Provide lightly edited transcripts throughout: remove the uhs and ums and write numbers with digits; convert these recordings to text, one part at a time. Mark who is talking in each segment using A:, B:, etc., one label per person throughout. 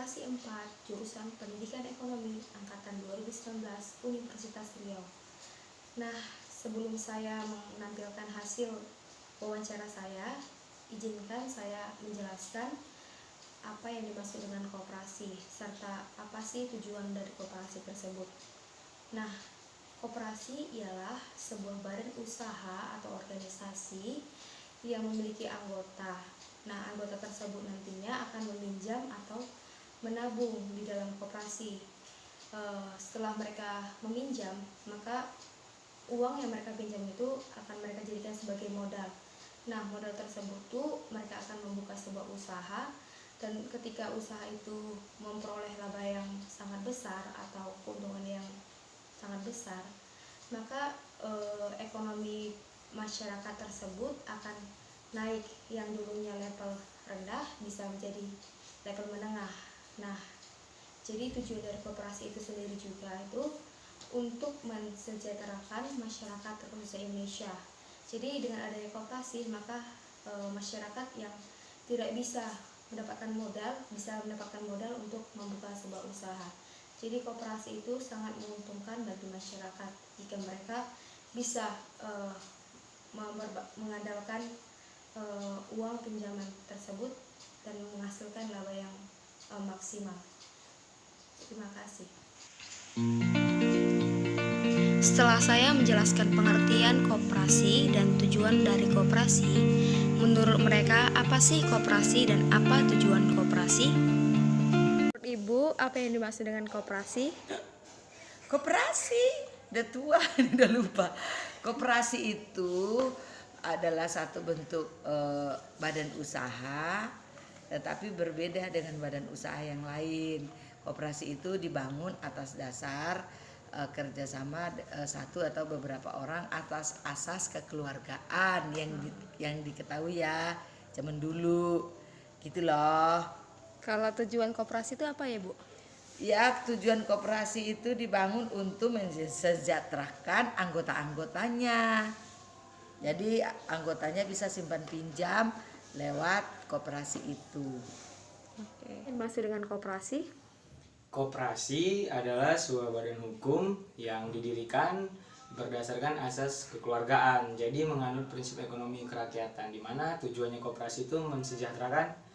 A: Koperasi 4, jurusan Pendidikan Ekonomi Angkatan 2019 Universitas Riau. Nah, sebelum saya menampilkan hasil wawancara saya, izinkan saya menjelaskan apa yang dimaksud dengan koperasi, serta apa sih tujuan dari koperasi tersebut. Nah, koperasi ialah sebuah badan usaha atau organisasi yang memiliki anggota. Nah, anggota tersebut nantinya akan meminjam atau menabung di dalam koperasi. Setelah mereka meminjam, maka uang yang mereka pinjam itu akan mereka jadikan sebagai modal. Nah, modal tersebut tuh mereka akan membuka sebuah usaha, dan ketika usaha itu memperoleh laba yang sangat besar atau keuntungan yang sangat besar, maka ekonomi masyarakat tersebut akan naik, yang dulunya level rendah bisa menjadi level menengah. Nah, jadi tujuan dari koperasi itu sendiri juga itu untuk mensejahterakan masyarakat terkhususnya Indonesia. Jadi dengan adanya koperasi, maka masyarakat yang tidak bisa mendapatkan modal bisa mendapatkan modal untuk membuka sebuah usaha. Jadi koperasi itu sangat menguntungkan bagi masyarakat jika mereka bisa mengandalkan uang pinjaman tersebut dan menghasilkan laba yang maksimal. Terima kasih. Setelah saya menjelaskan pengertian koperasi dan tujuan dari koperasi, menurut mereka apa sih koperasi dan apa tujuan koperasi? Menurut Ibu, apa yang dimaksud dengan koperasi?
B: Koperasi, udah tua, udah lupa. Koperasi itu adalah satu bentuk badan usaha, tetapi berbeda dengan badan usaha yang lain. Koperasi itu dibangun atas dasar kerjasama satu atau beberapa orang atas asas kekeluargaan yang diketahui ya zaman dulu, gitu loh.
A: Kalau tujuan koperasi itu apa ya, Bu?
B: Ya, tujuan koperasi itu dibangun untuk mensejahterakan anggota-anggotanya. Jadi anggotanya bisa simpan pinjam lewat koperasi itu.
A: Oke. Masih dengan koperasi?
C: Koperasi adalah sebuah badan hukum yang didirikan berdasarkan asas kekeluargaan. Jadi menganut prinsip ekonomi kerakyatan, di mana tujuannya koperasi itu mensejahterakan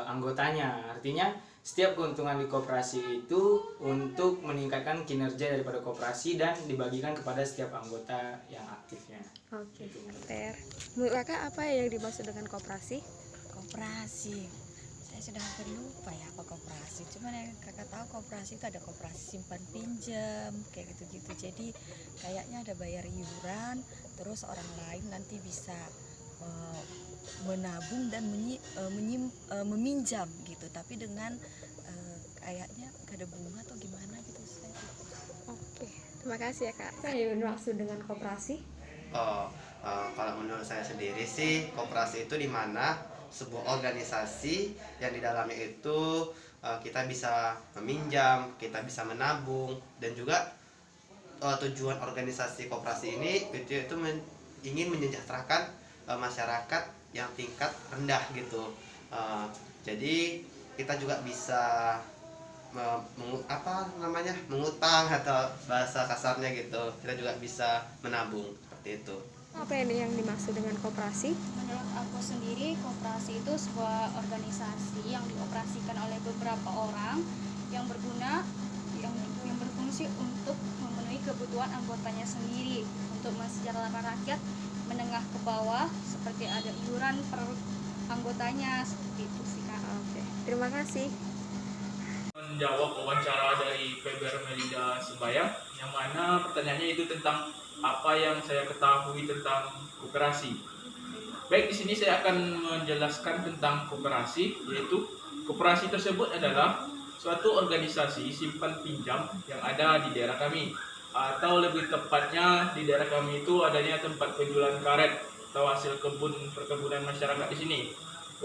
C: anggotanya. Artinya setiap keuntungan di koperasi itu untuk meningkatkan kinerja daripada koperasi dan dibagikan kepada setiap anggota yang aktifnya.
A: Oke, fair. Menurut Kakak apa yang dimaksud dengan koperasi?
D: Koperasi, saya sudah hampir lupa ya apa koperasi. Cuman yang kakak tahu koperasi itu ada koperasi simpan pinjam kayak gitu-gitu. Jadi kayaknya ada bayar iuran, terus orang lain nanti bisa menabung dan meminjam gitu. Tapi dengan kayaknya gak ada bunga atau gimana gitu.
A: Oke, terima kasih ya Kak. Apa yang dimaksud dengan koperasi?
E: Kalau menurut saya sendiri sih, koperasi itu dimana sebuah organisasi yang di dalamnya itu kita bisa meminjam, kita bisa menabung, dan juga tujuan organisasi koperasi ini itu ingin mensejahterakan masyarakat yang tingkat rendah gitu. Jadi kita juga bisa mengutang atau bahasa kasarnya gitu, kita juga bisa menabung seperti itu.
A: Apa yang dimaksud dengan koperasi?
F: Menurut aku sendiri, koperasi itu sebuah organisasi yang dioperasikan oleh beberapa orang yang berguna, yang berfungsi untuk memenuhi kebutuhan anggotanya sendiri, untuk mensejahterakan rakyat menengah ke bawah, seperti ada iuran per anggotanya, seperti itu sih Kak.
A: Oke, terima kasih.
G: Menjawab wawancara dari PBR Melinda Sembayang, yang mana pertanyaannya itu tentang apa yang saya ketahui tentang koperasi. Baik, di sini saya akan menjelaskan tentang koperasi, yaitu koperasi tersebut adalah suatu organisasi simpan pinjam yang ada di daerah kami, atau lebih tepatnya di daerah kami itu adanya tempat penjualan karet atau hasil perkebunan masyarakat di sini.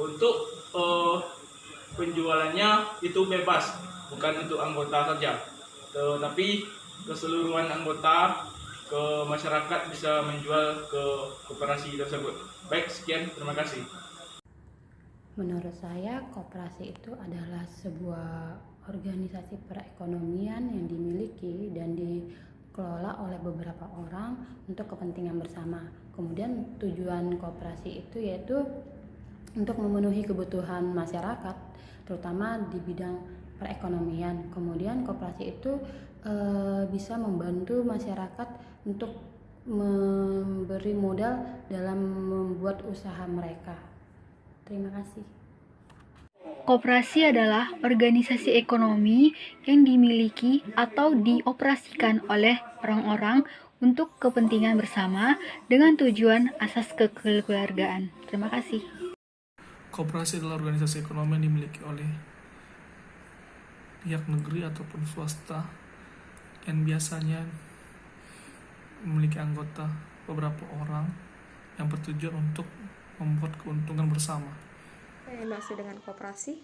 G: Untuk penjualannya itu bebas, bukan untuk anggota saja, tetapi keseluruhan anggota ke masyarakat bisa menjual ke koperasi tersebut. Baik, sekian, terima kasih.
H: Menurut saya, koperasi itu adalah sebuah organisasi perekonomian yang dimiliki dan dikelola oleh beberapa orang untuk kepentingan bersama. Kemudian tujuan koperasi itu yaitu untuk memenuhi kebutuhan masyarakat, terutama di bidang perekonomian. Kemudian koperasi itu bisa membantu masyarakat untuk memberi modal dalam membuat usaha mereka. Terima kasih.
F: Koperasi adalah organisasi ekonomi yang dimiliki atau dioperasikan oleh orang-orang untuk kepentingan bersama dengan tujuan asas kekeluargaan. Terima kasih.
I: Koperasi adalah organisasi ekonomi yang dimiliki oleh pihak negeri ataupun swasta yang biasanya memiliki anggota beberapa orang yang bertujuan untuk membuat keuntungan bersama.
A: Masih dengan koperasi?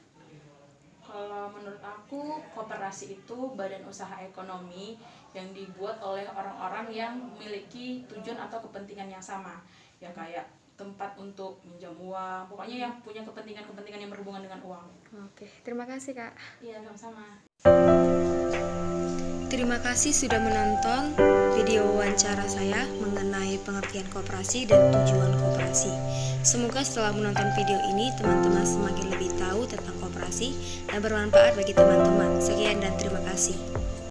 J: Kalau menurut aku, koperasi itu badan usaha ekonomi yang dibuat oleh orang-orang yang memiliki tujuan atau kepentingan yang sama. Ya kayak tempat untuk minjam uang, pokoknya yang punya kepentingan-kepentingan yang berhubungan dengan uang.
A: Oke, terima kasih Kak.
J: Iya, sama-sama.
A: Terima kasih sudah menonton video wawancara saya mengenai pengertian koperasi dan tujuan koperasi. Semoga setelah menonton video ini, teman-teman semakin lebih tahu tentang koperasi dan bermanfaat bagi teman-teman. Sekian dan terima kasih.